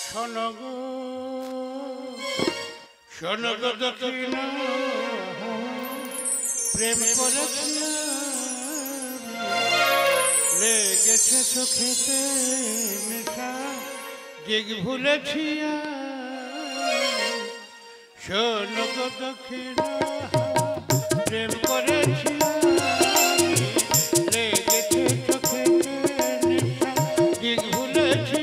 শোনো গো শোনো গো দক্ষিণ প্রেম করেছি লেগেছে চোখেতে নেশা দিক ভুলেছি শোনো গো দক্ষিণ প্রেম করেছি লেগেছে চোখেতে নেশা দিক ভুলেছি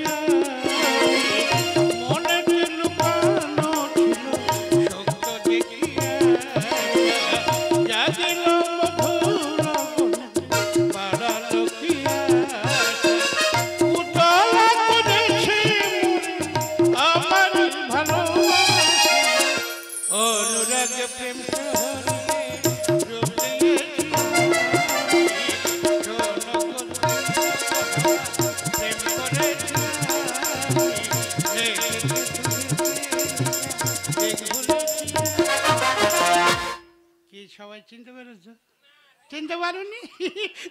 সবাই চিনতে পেরেছ? চিনতে পারোনি?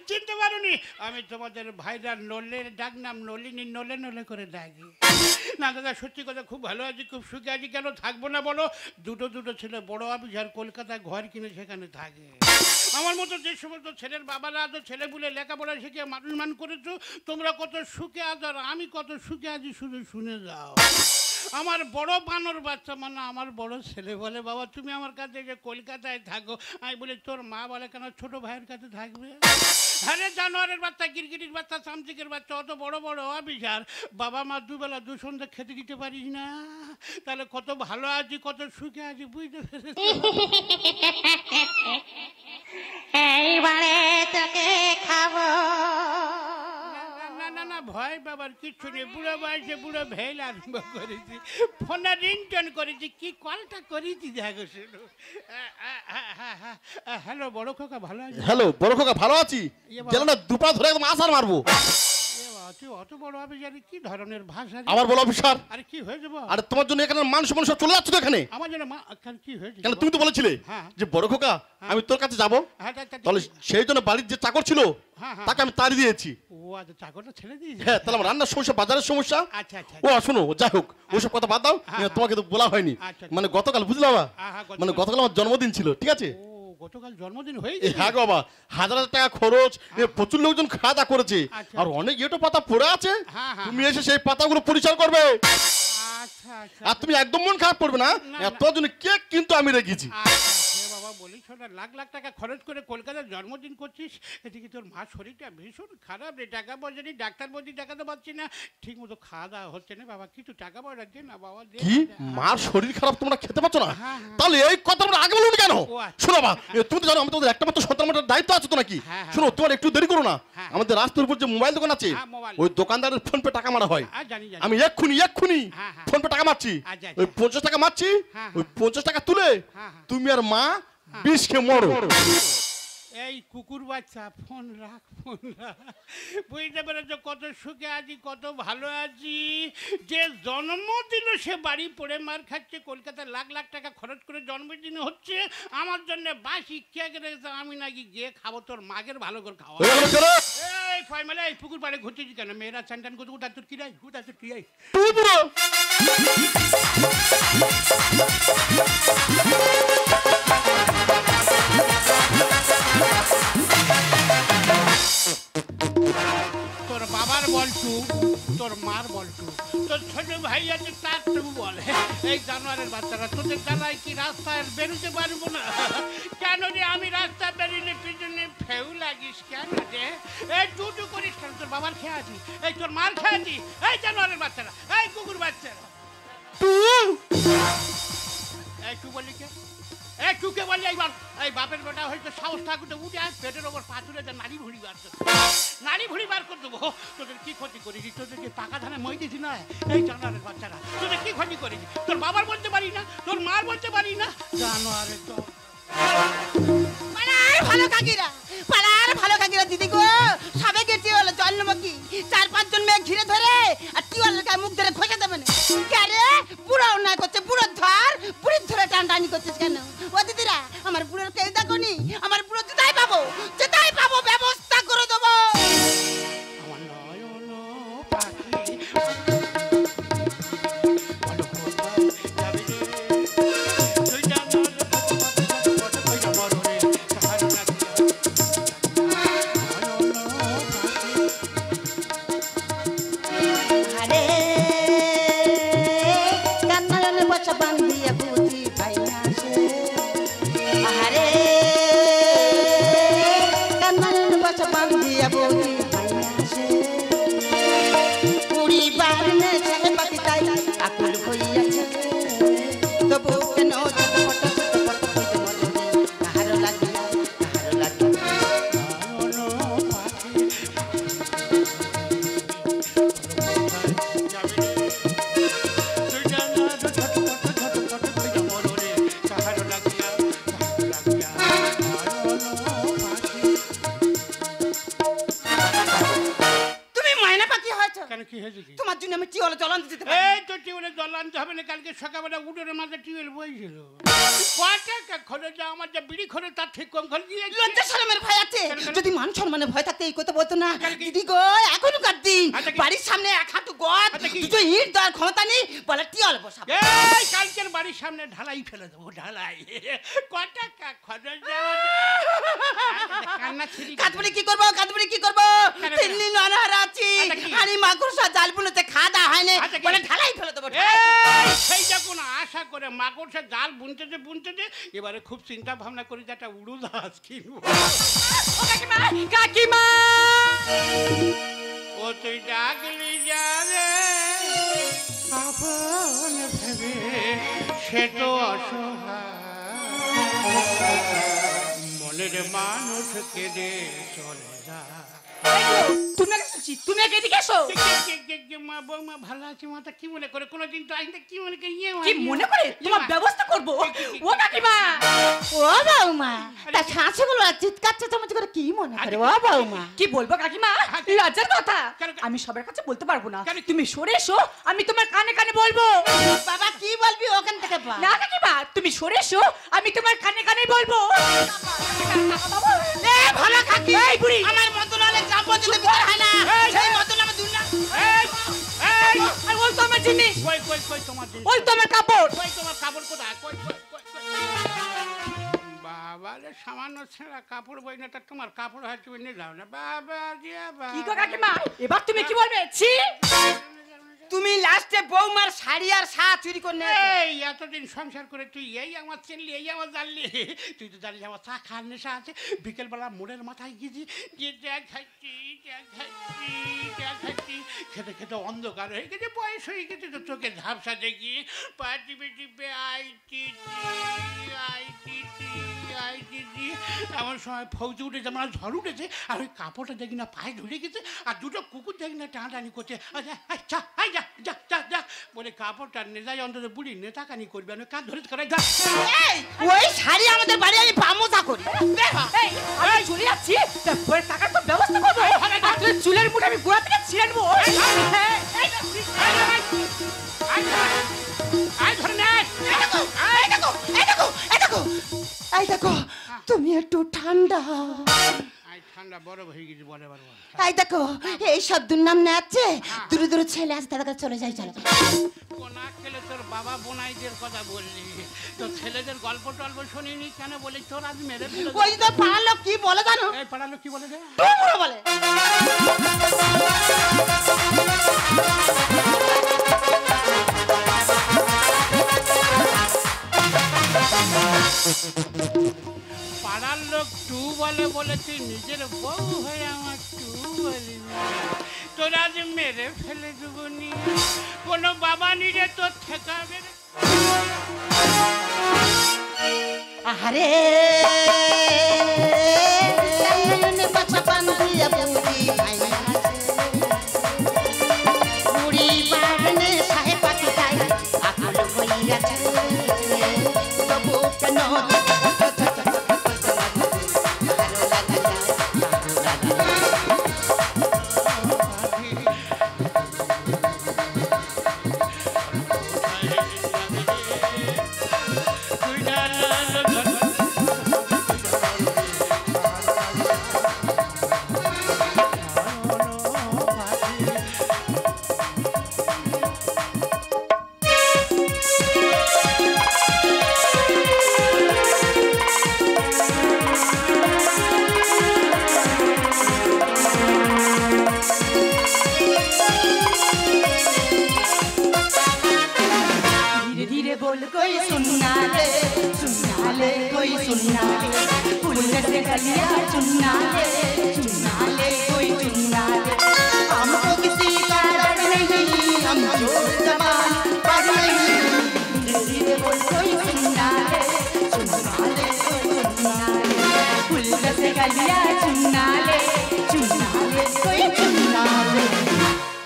চিনতে পারোনি? আমি তোমাদের ভাইরা নলের ডাক নাম নলিনী, নলে নলে করে ডাকি। না দাদা সত্যি কথা খুব ভালো আছি, খুব সুখে আছি। কেন থাকবো না বলো? দুটো ছেলে বড় অফিসার কলকাতায় ঘর কিনে সেখানে থাকে। আমার মতো যে সমস্ত ছেলের বাবারা তো ছেলে বলে লেখাপড়া শিখে মানুষ মান করেছো, তোমরা কত সুখে আছো আর আমি কত সুখে আছি শুধু শুনে যাও। আমার বড় বানর বাচ্চা মানে আমার বড় ছেলে বলে, বাবা তুমি আমার কাছে যে কলকাতায় থাকো। আমি বলি তোর মা বলে কেন ছোট ভাইয়ের কাছে থাকবে? আরে জানোয়ারের বাচ্চা, গিরগিটির বাচ্চা, চামচিকের বাচ্চা, অত বড় বড় অফিসার, বাবা মা দুবেলা দুসন্ধ্যা খেতে দিতে পারিস না? তাহলে কত ভালো আছি, কত সুখে আছি বুঝতে পেরেছি? এইবারে তোকে খাবো। না না না ভয় বাবার কিচ্ছু নেই, বুড়ো বয়সে বুড়ো ভেল আরম্ভ করেছি, ফোনে রিংটোন করেছি, কি কলটা করেছি দেখো শুনো। হ্যালো বড় খোকা ভালো আছি? হ্যালো বড় খোকা ভালো আছি, যেন না দুপা ধরে একদম আসার মারবো। অত বড় অফিসার কি ধরনের ভাষা? আমার বড় অফিসার। আরে কি হয়েছে? আরে তোমার জন্য এখানে মানুষ মানুষ সব চলে যাচ্ছে তো এখানে। আমার জন্য কি হয়েছে? কেন তুমি তো বলেছিলে যে বড় খোকা আমি তোর কাছে যাবো, তাহলে সেই জন্য বাড়ির যে চাকর ছিল তাকে আমি তাড়ি দিয়েছি। ও আচ্ছা চাকরটা ছেড়ে দিয়েছি। হ্যাঁ তাহলে আমার রান্নার সমস্যা, বাজারের সমস্যা। আচ্ছা আচ্ছা ও শোনো যাই হোক ওসব কথা বাদ দাও, তোমাকে তো বলা হয়নি। মানে গতকাল বুঝলে বাবা, মানে গতকাল আমার জন্মদিন ছিল, ঠিক আছে? গতকাল জন্মদিন হয়ে হ্যাঁ বাবা, হাজার হাজার টাকা খরচ, প্রচুর লোকজন খাওয়া দাওয়া করেছে, আর অনেক এটো পাতা পড়ে আছে। তুমি এসে সেই পাতাগুলো পরিষ্কার করবে। আর তুমি একদম মন খারাপ করবে না, তোর জন্য কেক কিন্তু আমি রেখেছি। বাবা বলি শোনা, লাখ লাখ টাকা খরচ করে কলকাতার জন্মদিন করছিস, এদিকে তোর মার শরীরটা ভীষণ খারাপ রে, টাকা পয়সা নেই, ডাক্তার বলছি দেখাতে পারছি না, ঠিক মতো খাওয়া দাওয়া হচ্ছে না। বাবা কিছু টাকা পয়সা দে না বাবা। কি মার শরীর খারাপ, তোমরা খেতে পাচ্ছ না? তাহলে এই কথা আমরা আগে বলুন কেন? শোনো বাবা, তুমি তো জানো আমি তোমাদের একটা মাত্র সন্তান, দায়িত্ব আছে তো নাকি? শোনো তোমার একটু দেরি করো না, আমাদের রাস্তার উপর যে মোবাইল দোকান আছে ওই দোকানদারের ফোন পে টাকা মারা হয়। আমি এক্ষুনি ফোন পে টাকা মারছি, ওই 50 টাকা মারছি, ওই 50 টাকা তুলে তুমি আর মা 20 খেয়ে মরো। এই কুকুর বাচ্চা ফোন রাখ, ফোন রাখ। বুঝতে পেরেছো কত সুখে আছি, কত ভালো আছি। যে জন্ম দিল সে বাড়ি পড়ে মার খাচ্ছে, কলকাতায় লাখ লাখ টাকা খরচ করে জন্মদিন হচ্ছে, আমার জন্য বাসি কেক রেখেছে, আমি নাকি গিয়ে খাবো তোর মাগের ভালো করে খাওয়া। এই ফয়মালে এই পুকুর পাড়ে ঘুরতেছি কেন? মেয়েরা চান করতে উঠা তোর কিরাই উঠা তোর কিরাই তোর বাবার বলটু, তোর মার বলটু, তোর ছোট ভাই আছে তার টু বলে। এই জানোয়ারের বাচ্চারা তোদের দ্বারাই কি রাস্তায় বেরোতে পারবো না? কেন রে আমি রাস্তা বেরিয়ে পিছনে ফেউ লাগিস কেন রে? এই টুটু করিস কেন? তোর বাবার খেয়ে আছি, এই তোর মার খেয়ে আছি। এই জানোয়ারের বাচ্চারা, এই কুকুর বাচ্চারা, এই টু বলি কে? এই টুকে বলি এইবার এই বাপের বেটা হয়তো সাহস থাকুতে উঠে আস পেটের ওপর পাথরে নাড়ি ভুড়ি বার করতে, নাড়ি ভুড়ি বার করে দেবো। তোদের কি ক্ষতি করেছি? তোদেরকে পাকা ধানে মই দিয়েছি না? এই জানোয়ারের বাচ্চারা তোদের কি ক্ষতি করেছি? তোর বাবার বলতে পারি না, তোর মার বলতে পারি না, জানোয়ারের তো ভালো কাকিরা, পাড়ার ভালো কাকিরা দিদি গো, সবে গেছি হলো জন্মকি 4-5 জন মেয়ে ঘিরে ধরে আর টিওয়ালের গায়ে মুখ ধরে ঘষে দেবে না। কে বুড়ো অন্যায় করছে, বুড়োর ধর, বুড়ির ধরে টানটানি করছিস কেন? ও দিদিরা আমার বুড়োর কেউ দেখোনি, আমার বুড়ো যেটাই পাবো ব্যবস্থা করে দেবো। আমার নয়ন পাখি তো টিউলে জল আনতে হবে না, কালকে সকালবেলা উঠোনের মাঝে টিউল বইছিল। ক টাকা খরচ, আমার যা বিড়ি খরচ তার ঠিক কম খরচ দিয়ে। লজ্জা শরমের ভয় আছে, যদি মান সম্মানের ভয় থাকতে এই কথা বলতো না। দিদি গো, এখনকার দিন বাড়ির সামনে এক হাঁটু গদ, দুটো ইট দেওয়ার ক্ষমতা নেই, বলে টিউল বসাবো। এই কালকের বাড়ির সামনে ঢালাই ফেলে দেবো, ঢালাই। ক টাকা খরচ, কান্না ছিড়ি। কাঁদবুড়ি কি করবো, কাঁদবুড়ি কি করবো, 3 দিন অনাহার আছি, হানি মাকুড়সা জাল বুনতে খাওয়া দাওয়া হয়নি, বলে ঢালাই ফেলে দেবো। সেই যখন আশা করে মাকড়সা জাল বুনতে বুনতে এবারে খুব চিন্তা ভাবনা করি যে একটা উড়োজাহাজ কিনবো। কাকিমা, কাকিমা, ও তুই ডাকলি যাবে আপন ভেবে, সে তো অসহায়, মনের মানুষ কেঁদে চলে যা। তুমি এদিকে এসো। মা বৌমা ভালো আছে, মাথা কি মনে করে, কোনোদিন তো আসলে কি মনে করে, কি মনে করে তোমার ব্যবস্থা করবো। ও কাকিমা, ও বৌমা, তা শাশুগুলো চিৎকার চেঁচামেচি করে কি মনে করে। ও বৌমা, কি বলবো কাকিমা, লজ্জার কথা, আমি সবার কাছে বলতে পারবো না। তুমি সরে এসো, আমি তোমার কানে কানে বলবো। বাবা কি বলবি ওখান থেকে? না কাকিমা, তুমি সরে এসো, আমি তোমার কানে কানে বলবো। এ ভালো কাকি, এই বুড়ি, আমার মতন হলে চাপ দিতে ভিতর হয় না, সেই মতন আমার দুন না। এই ওই তো আমার জিনিস, কই কই কই তোমার জিনিস, ওই তো আমার কাপড়, কই তোমার কাপড় কোথায়, কই কই কই বাবা রে, সামান্য ছেঁড়া কাপড় বই না, তোমার কাপড় হয় তুমি নিয়ে যাও না। বাবা রে বাবা, কি গো কাকিমা, এবার তুমি কি বলবে? ছি, তুমি লাস্টে বৌমার শাড়ি আর সা চুরি করে নিয়ে। এই এতদিন সংসার করে তুই এই আমার চিনলি, এই আমার জানলি, তুই তো জানিস আমার চা খাওয়ার নেশা আছে। বিকেলবেলা মোড়ের মাথায় গিয়েছি, গিয়ে খাচ্ছি খেতে খেতে অন্ধকার হয়ে গেছে, বয়স হয়ে গেছে তো, চোখে ঝাপসা দেখি, পা টিপে টিপে এমন সময় ফৌজি উঠেছে, আমার ঝড় উঠেছে, আর ওই কাপড়টা দেখি না পায়ে ঢুলে গেছে, আর দুটো কুকুর দেখি না টানাটানি করছে। আচ্ছা যা যা যা যা বলে কাপড়টা নেজাই, অন্তত বুড়ি নেতাকানি করবে, আমি কাজ ধরে করে যা। ওই শাড়ি আমাদের বাড়ি আমি পামোজা করি, আমি চলে যাচ্ছি, তারপরে টাকার তো ব্যবস্থা করবো। চুলের মুঠে আমি গোড়া থেকে ছিঁড়ে নেবো। এই দেখো, তুমি একটু ঠান্ডা, ঠান্ডা বরফ হয়ে গেছে, বলে বরফ। এই দেখো, এই সব দুর্নাম নেচ্ছে, দূরে দূরে ছেলে আছে, তাদের কাছে চলে যাই। চলো কোনা খেলে তোর বাবা বোনাইদের কথা বললি, তো ছেলেদের গল্প টল্প শুনিনি কেন, বলি তোর আজ মেরে দিল। ওই তো পাড়ার লোক কি বলে জানো? এই পাড়ার লোক কি বলে রে? টুমুরো বলে। পাড়ার লোক টু বলে বলে তুই নিজের বউ হয়ে আমার টু বলি, তোরা আজ মেরে ফেলে দেবনি, কোনো বাবা নিরে তোর ঠেকাবে। আরে পাছা পান দিয়া বুড়ি ভাইয়া বুড়ি বারনে সাহে পাতি তাই আকল হইয়াছে, তবু কেন गलिया चुन्ना ले कोई चुन्ना ले हमको किसी का डर नहीं हम जोर जबान पर नहीं धीरे बोल कोई चुन्ना ले कोई चुन्ना ले फूल से गलिया चुन्ना ले कोई चुन्ना ले।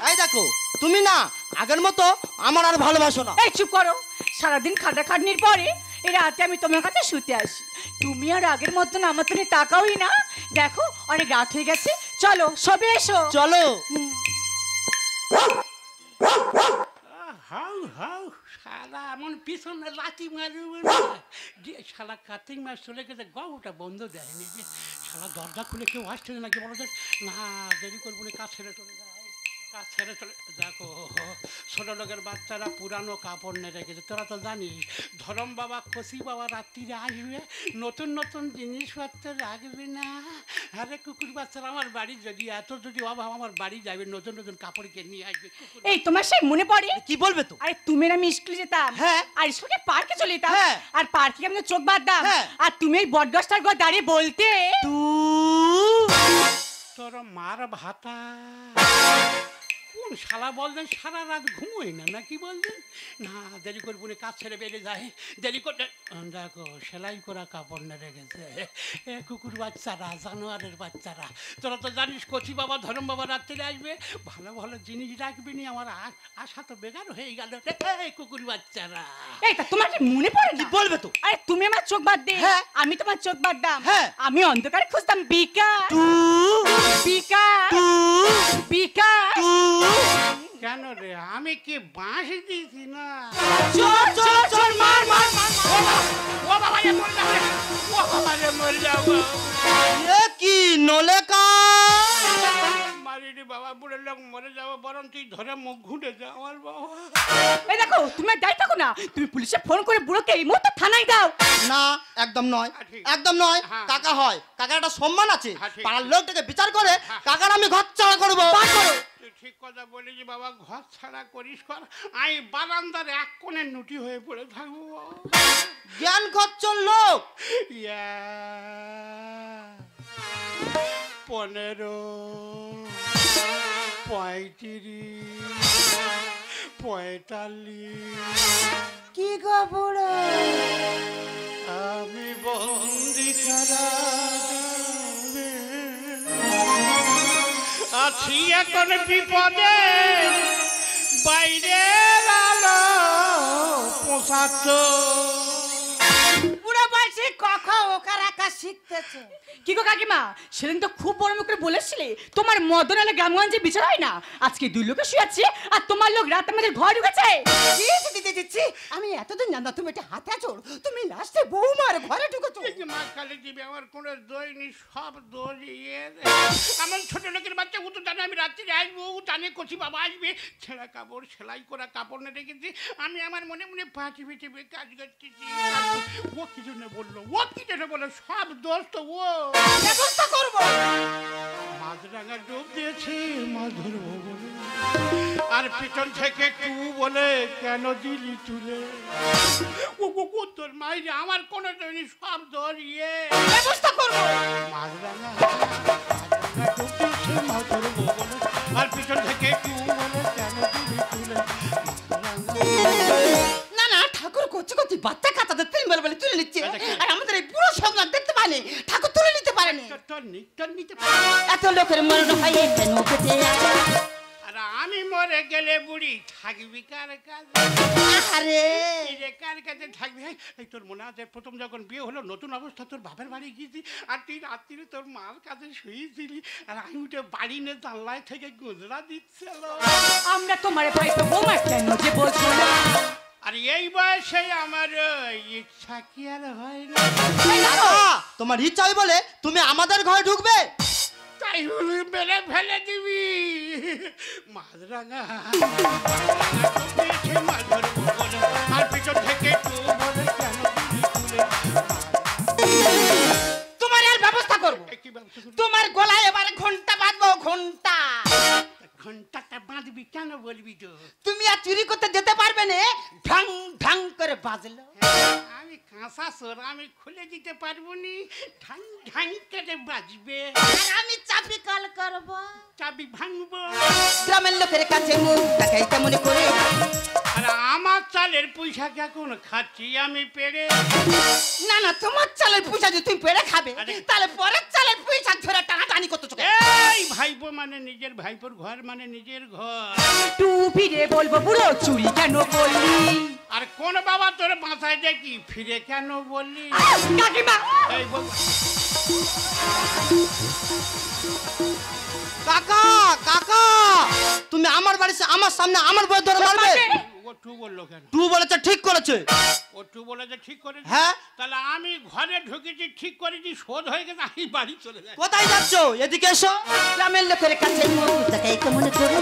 এই দেখো তুমি না আগের মতো আমার আর ভালোবাসো না। এই চুপ করো, সারাদিন খাটাখাটনির পরে এই রাতে আমি তোমার কাছে শুতে আসি, তুমি আর আগের মতন আমার তুমি তাকাওই না। দেখো অনেক রাত হয়ে গেছে, চলো সবে এসো। চলো। হাউ হাউ শালা এমন পিছনে লাথি মারবে দিয়ে শালা কার্তিক মাস চলে গেছে গবটা বন্ধ দেয়নি যে শালা দরজা খুলে কেউ আসছে নাকি বলো না দেরি করবো না কাজ ছেড়ে চলে যায় কাজ ছেড়ে চলে দেখো ছোটো লোকের বাচ্চারা পুরানো কাপড় নিয়ে রেখেছে তোরা তো জানিস ধরম বাবা খসি বাবা রাত্রিরে আসবে নতুন নতুন জিনিসপত্র রাখবে না আরে কুকুর বাচ্চারা আমার বাড়ি যদি এত যদি অভাব আমার বাড়ি যাবে নতুন নতুন কাপড় কিনে নিয়ে আসবে এই তোমার সেই মনে পড়ে কি বলবে তো? আরে তুমি আর আমি স্কুলে যেতাম হ্যাঁ। আর স্কুলে পার্কে চলে যেতাম হ্যাঁ। আর পার্কে আমি চোখ বাঁধতাম হ্যাঁ। আর তুমি এই বটগাছটার ঘর দাঁড়িয়ে বলতে তোর মার ভাতা কোন শালা বললেন সারা রাত ঘুমোই না নাকি বললেন না দেরি করবো না কাজ ছেড়ে বেড়ে যায় দেরি করতে দেখো সেলাই করা কাপড় নিয়ে রেখেছে এ কুকুর বাচ্চারা জানোয়ারের বাচ্চারা তোরা তো জানিস কচি বাবা ধরম বাবা রাত্রে আসবে ভালো ভালো জিনিস রাখবি নি আমার আশা তো বেকার হয়ে গেল রে কুকুর বাচ্চারা এই তা তোমার কি মনে পড়ে কি না বলবে তো? আরে তুমি আমার চোখ বাদ দে হ্যাঁ। আমি তোমার চোখ বাঁধতাম হ্যাঁ। আমি অন্ধকারে খুঁজতাম বিকা বিকা বিকা কেন রে আমি কি বাঁশ দিয়েছি না চোর চোর চোর মার মার মার ও বাবা রে মরে যাবো ও বাবা রে মরে যাবো এ কি নলেকা? মারিনি বাবা বুড়ে লোক মরে যাবো বরং তুই ধরে মুখ ঘুরে যা আমার বাবা এই দেখো তুমি আর দাঁড়িয়ে থাকো না তুমি পুলিশে ফোন করে বুড়োকে এই মুহূর্তে থানায় দাও না একদম নয়, ঠিক। একদম নয়। হ্যাঁ। কাকা হয়, কাকার একটা সম্মান আছে। হ্যাঁ, ঠিক। পাড়ার লোকটাকে বিচার করে কাকার আমি ঘর ছাড়া করবো। তুই ঠিক কথা বলেছি বাবা ঘর ছাড়া করিস কর আমি বারান্দার এক কোণে নুটি হয়ে পড়ে থাকবো জ্ঞান খচ্চর লোক। ইয়া 15 35 45 কি গো বুড়ো আমি বন্দি কারাগারে আছি এখন বিপদে বাইরে আলো পোষাচ্ছ বুড়ো বয়সে কখন ওকার আঁকা শিখতেছে কি গো কাকিমা সেদিন তো খুব বড় মুখ করে বলেছিলে তোমার মদন আলে গ্রামগঞ্জে বিচার হয় না আজকে দুই লোকে শুয়েছে আর তোমার লোক রাত আমাদের ঘর ঢুকেছে দিচ্ছি আমি এতদিন জানতাম তুমি এটা হাতে চোর তুমি লাস্টে বৌমার ঘরে ঢুকেছো মা কালী দিবি আমার কোনো দই নি সব দোষ ইয়ে আমার ছোট লোকের বাচ্চা ও তো জানে আমি রাত্রে আসবো ও জানে কচি বাবা আসবে ছেঁড়া কাপড় সেলাই করা কাপড় না রেখেছি আমি আমার মনে মনে পাটি পিটিবে কাজ করতেছি ও কি জন্য বললো ও কি জন্য বললো সব দোষ তো ও ব্যবস্থা করবো মাছরাঙা ডুব দিয়েছে মাছ ধরবো বলে আর পিছন থেকে টু বলে কেন দিলি তুলে ও তোর মাইরে আমার কোনো জন্য সব দোষ ইয়ে ব্যবস্থা করবো মাছরাঙা ডুব দিয়েছে মাছ ধরবো বলে আর পিছন থেকে টু বলে কেন দিলি তুলে না না ঠাকুর করছে করছে বাচ্চা কাতাতে তিন বলে তুলে নিচ্ছে আর আমাদের এই পুরো সংলাপ দেখতে পারে ঠাকুর তুলে নিতে পারেনি তোর নিতে পারে এত লোকের মরণ হয় কেন বেঁচে আছে আর আমি মরে গেলে বুড়ি থাকবি কার কাছে আরে রে কার কাছে থাকবি এই তোর মনে আছে প্রথম যখন বিয়ে হলো নতুন অবস্থা তোর বাপের বাড়ি গিয়েছি আর তুই রাত্রিরে তোর মার কাছে শুয়েছিলি আর আমি উঠে বাড়ি নিয়ে জানলায় থেকে গুজরা দিচ্ছিল আমরা তোমার ভাই তো বৌমা কেন যে বলছো না আর এই বয়সে আমার ইচ্ছা কি আর হয় না কাকা, তোমার ইচ্ছা হয় বলে তুমি আমাদের ঘরে ঢুকবে? তাই হলে মেরে ফেলে দিবি মাছরাঙা মাছ ধরবো বলে আর পিছন থেকে টু বলে কেন দিলি তুলে তোমার আর ব্যবস্থা করবো কি ব্যবস্থা করবি? তোমার গলায় এবারে ঘন্টা বাঁধবো ঘন্টা ঘন্টাটা বাঁধবি কেন বলবি তো তুমি আর চুরি করতে যেতে পারবে না ঢং ঢং করে বাজলো আমি কাঁচা সোর আমি খুলে দিতে পারবো নি ঢাং ঢাং করে বাজবে আর আমি চাবি কল করব চাবি ভাঙবো গ্রামের লোকের কাছে মুখ দেখাই কেমন করে আর আমার চালের পয়সা এখন খাচ্ছি আমি পেরে না না তোমার চালের পয়সা যদি তুমি পেড়ে খাবে আরে। তাহলে পরের চালের পয়সা ধরে টানাটানি করতেছো কেন? এই ভাইপো মানে নিজের ভাইপোর ঘর মানে নিজের ঘর টু ফিরে বলবো বুড়ো চুরি কেন করলি আর কোন বাবা তোর বাঁচায় দেখি ফিরে কেন বললি কাকিমা এই বাবা কাকা কাকা, তুমি আমার বাড়িতে আমার সামনে আমার বই ধরে মারবে? ও ও টু বললো কেন? টু বলেছে, ঠিক করেছে। ও টু বলেছে ঠিক করেছে? হ্যাঁ। তাহলে আমি ঘরে ঢুকেছি, ঠিক করেছি, শোধ হয়ে গেছে, আমি বাড়ি চলে যাই। কোথায় যাচ্ছ? এদিকে এসো। গ্রামের লোকের কাছে মুখটাকে কেমন করে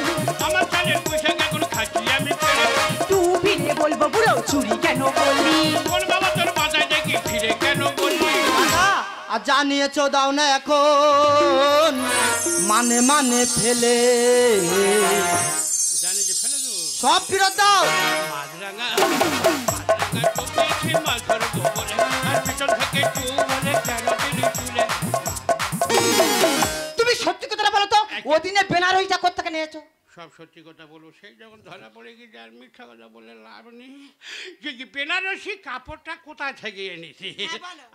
আমার চালের পয়সা এখন খাচ্ছি আমি পেরে। টু ফিরে বলবো বুড়ো চুরি কেন বললি? কোন বাবা তোর মাথায় দেখি ফিরে কেন বললি? আর জানিয়েছো দাও না এখন মানে মানে ফেলে জানি যে ফেলে দেবো সব ফেরত দাও। মাছরাঙা টোপেছে মাথার গোবরে, আর পিছন থেকে টু বলে কেন দিলি চুলে? তুমি সত্যি কথা বলো তো, ওদিনে বেনারসিটা কোত্থেকে নিয়েছো? সব সত্যি কথা বলবো, সেই যখন ধরা পড়ে গেছে আর মিথ্যা কথা বলে লাভ নেই। যে বেনারসি কাপড়টা কোথা থেকে এনেছি?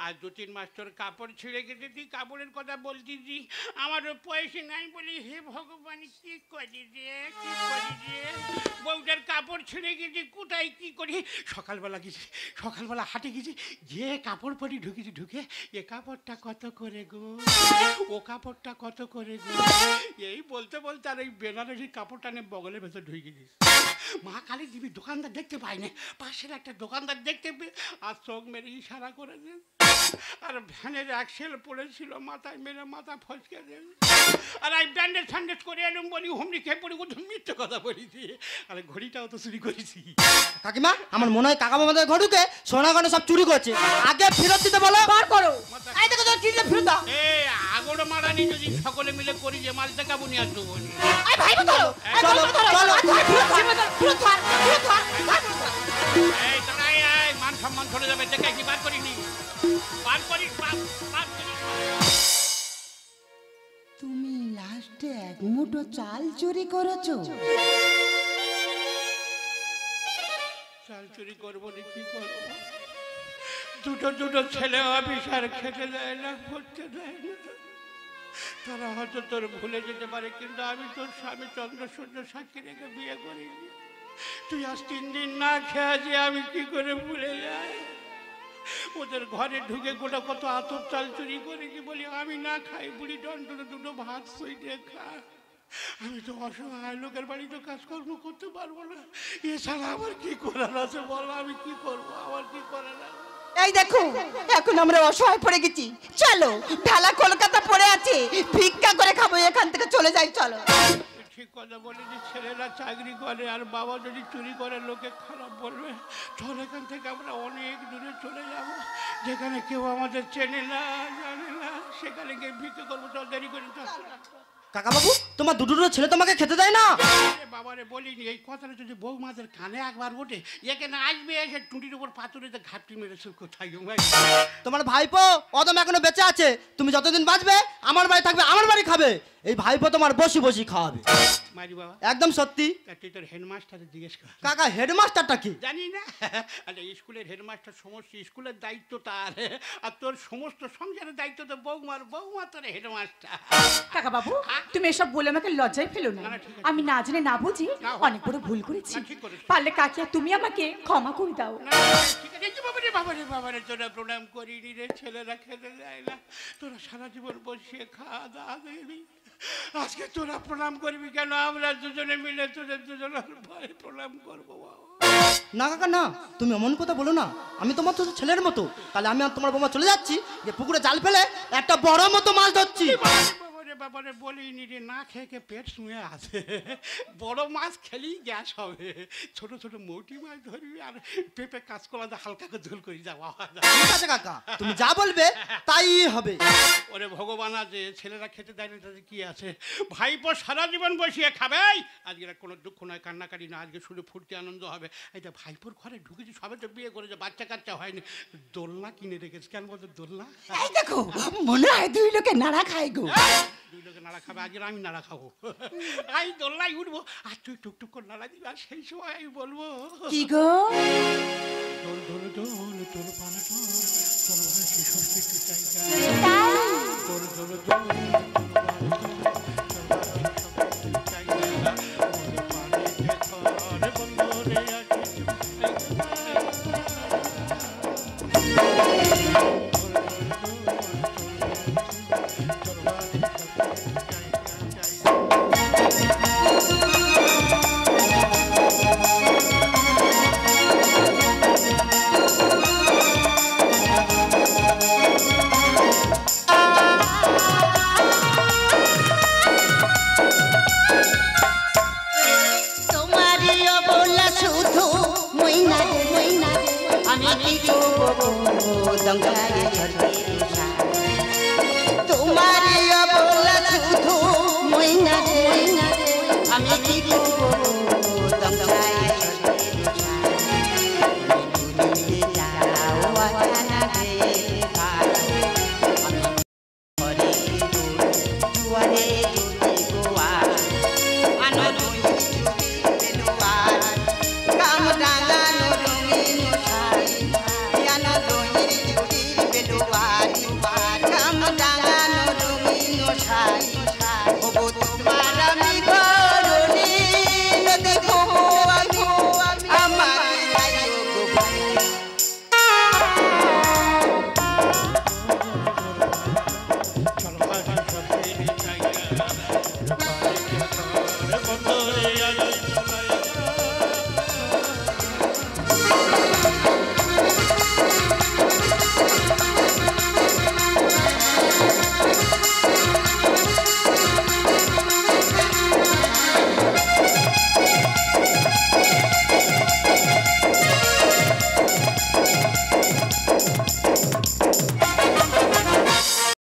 আর 2-3 মাস তোর কাপড় ছিঁড়ে গেছে, তুই কাপড়ের কথা বলতেছি, আমার পয়সা নাই বলি হে ভগবান কি করি রে, কি করি রে? বউটার কাপড় ছিঁড়ে গেছে, কোথায় কি করি? সকালবেলা গেছি, সকালবেলা হাটে গেছি, যে কাপড় পরি ঢুকেছি, ঢুকে এ কাপড়টা কত করে গো, ও কাপড়টা কত করে গো, এই বলতে বলতে আর এই বেনারসি কাপড়টা নিয়ে বগলের ভেতর ঢুকে গেছি। মা কালী দেবী দোকানদার দেখতে পাইনি, পাশের একটা দোকানদার দেখতে পেয়ে আর চোখ মেরে ইশারা করেছে, আর ভ্যানের অ্যাক্সেল পড়েছিল, মাথায় মেরে মাথা ফসকে দেয়, আর আমি ব্যান্ডেজ ফ্যান্ডেজ করে এলাম বলি হুমড়ি খেয়ে পড়ি, কোথাও মিথ্যে কথা বলেছি, আর ঘড়িটাও তো চুরি করেছি। কাকিমা আমার মনে হয় কাকা মামাদের ঘটুকে সোনা গয়না সব চুরি করেছে, আগে ফেরত দিতে বলো। বার করো। এই দেখো তো চিন্তা ফেরত দাও। এই আগড় মারানি যদি সকলে মিলে করি যে মাল দেখাবো নিয়ে আসবো বলি। এই ভাই ধরো, চলো চলো। এই দাঁড়াই, এই মান সম্মান চলে যাবে, দেখে কি বার করিনি, বার করি, বার করি। তুমি লাস্টে এক মুঠো চাল চুরি করেছো? চাল চুরি করবো না, কি করবো? দুটো ছেলে অফিসার খেতে দেয় না, করতে দেয় না, তারা হয়তো তোর ভুলে যেতে পারে, কিন্তু আমি তোর স্বামী চন্দ্রসূর্য সাক্ষী রেখে বিয়ে করিনি। তুই আজ 3 দিন না খেয়ে যে আমি কি করে ভুলে যাই? ওদের ঘরে ঢুকে গোটা কত আতপ চাল চুরি করেছি বলি আমি না খাই, বুড়ি অন্তত 2 ভাত খুঁজে খা। আমি তো অসহায়, লোকের বাড়িতে কাজকর্ম করতে পারবো না, এছাড়া আমার কি করার আছে বলো? আমি কি করবো, আমার কি করার আছে? এই দেখো এখন আমরা অসহায় পড়ে গেছি, চলো ঢালা কলকাতা পড়ে আছে, ভিক্ষা করে খাবো, এখান থেকে চলে যাই চলো। ঠিক কথা বলেছি, ছেলেরা চাকরি করে আর বাবা যদি চুরি করে লোকে খারাপ বলবে, চল এখান থেকে আমরা অনেক দূরে চলে যাব, যেখানে কেউ আমাদের চেনে না জানে না, সেখানে গিয়ে ভিক্ষা করবো, চল দেরি করি চল। কাকা বাবু তোমার দুটো ছেলে তোমাকে খেতে দেয় না? বাবারে বলিনি, এই কথাটা যদি বৌমাদের কানে একবার ওঠে, এখানে আসবে এসে টুটির উপর পাথরেতে ঘাপটি মেরে সুখ কোথায় ভাই। তোমার ভাইপো অদম এখনো বেঁচে আছে, তুমি যতদিন বাঁচবে আমার বাড়ি থাকবে, আমার বাড়ি খাবে, এই ভাইপো তোমার বসি বসি খাওয়াবে। মারি বাবা, একদম সত্যি। তুই তোর হেডমাস্টারে জিজ্ঞেস কর। কাকা হেডমাস্টারটা কি? জানি না, আরে স্কুলের হেডমাস্টার সমস্ত স্কুলের দায়িত্ব তার, আর তোর সমস্ত সংসারের দায়িত্ব তো বৌমার, বৌমা তোর হেডমাস্টার। কাকা বাবু তুমি এসব বলে আমাকে লজ্জায় ফেলো না, আমি না জেনে না বুঝি অনেক বড় ভুল করেছি, পারলে কাকিয়া তুমি আমাকে ক্ষমা করে দাও। ঠিক আছে বাবারে, বাবারে, বাবারে, তোরা প্রণাম করিনি রে, ছেলেরা খেতে যায় না, তোরা সারা জীবন বসিয়ে খাওয়া দাওয়া দেবি, আজকে তোরা প্রণাম করবি কেন? আমরা দুজনে মিলে তোদের দুজনের ভয়ে প্রণাম করবো বাবা। না কাকা না, তুমি এমন কথা বলো না, আমি তোমার তো ছেলের মতো, তাহলে আমি আর তোমার বৌমা চলে যাচ্ছি, যে পুকুরে জাল ফেলে একটা বড় মতো মাছ ধরছি। বাবারে বাবারে বলিনি রে, না খেয়ে পেট শুয়ে আছে, বড় মাছ খেলেই গ্যাস হবে, ছোট ছোট মৌটি মাছ ধরবি আর পেঁপে কাঁচকলা দিয়ে হালকা করে ঝোল করি যাওয়া। ঠিক আছে কাকা, তুমি যা বলবে তাই হবে। ওরে ভগবান, আছে ছেলেরা খেতে দেয় না, তাদের কি আছে? ভাইপো সারা জীবন বসিয়ে খাবে, আজকে কোনো দুঃখ নয়, কান্নাকাটি না, আজকে শুধু ফুর্তি আনন্দ হবে। এই তো ভাইপোর ঘরে ঢুকেছি, সবে তো বিয়ে করেছে, বাচ্চা কাচ্চা হয়নি, দোলনা কিনে রেখেছে, কেন বলতো দোলনা? এই দেখো মনে হয় 2 লোকে নাড়া খায় গো। 2 লোকে নাড়া খাবে, আজকে আমি নাড়া খাবো, আমি দোলনায় উঠবো আর তুই টুকটুক করে নাড়া দিবি, আর সেই সময় আমি বলবো কি গো? দোল দোল দোল তোর পানা তোর, তোর ভাসি সংস্কৃতি চাইগা, দোল দোল দোল আমি কি করবো দঙ্গায় ধরতে তোমার অবলা শুধু মইনা রে আমি কি করবো দঙ্গায়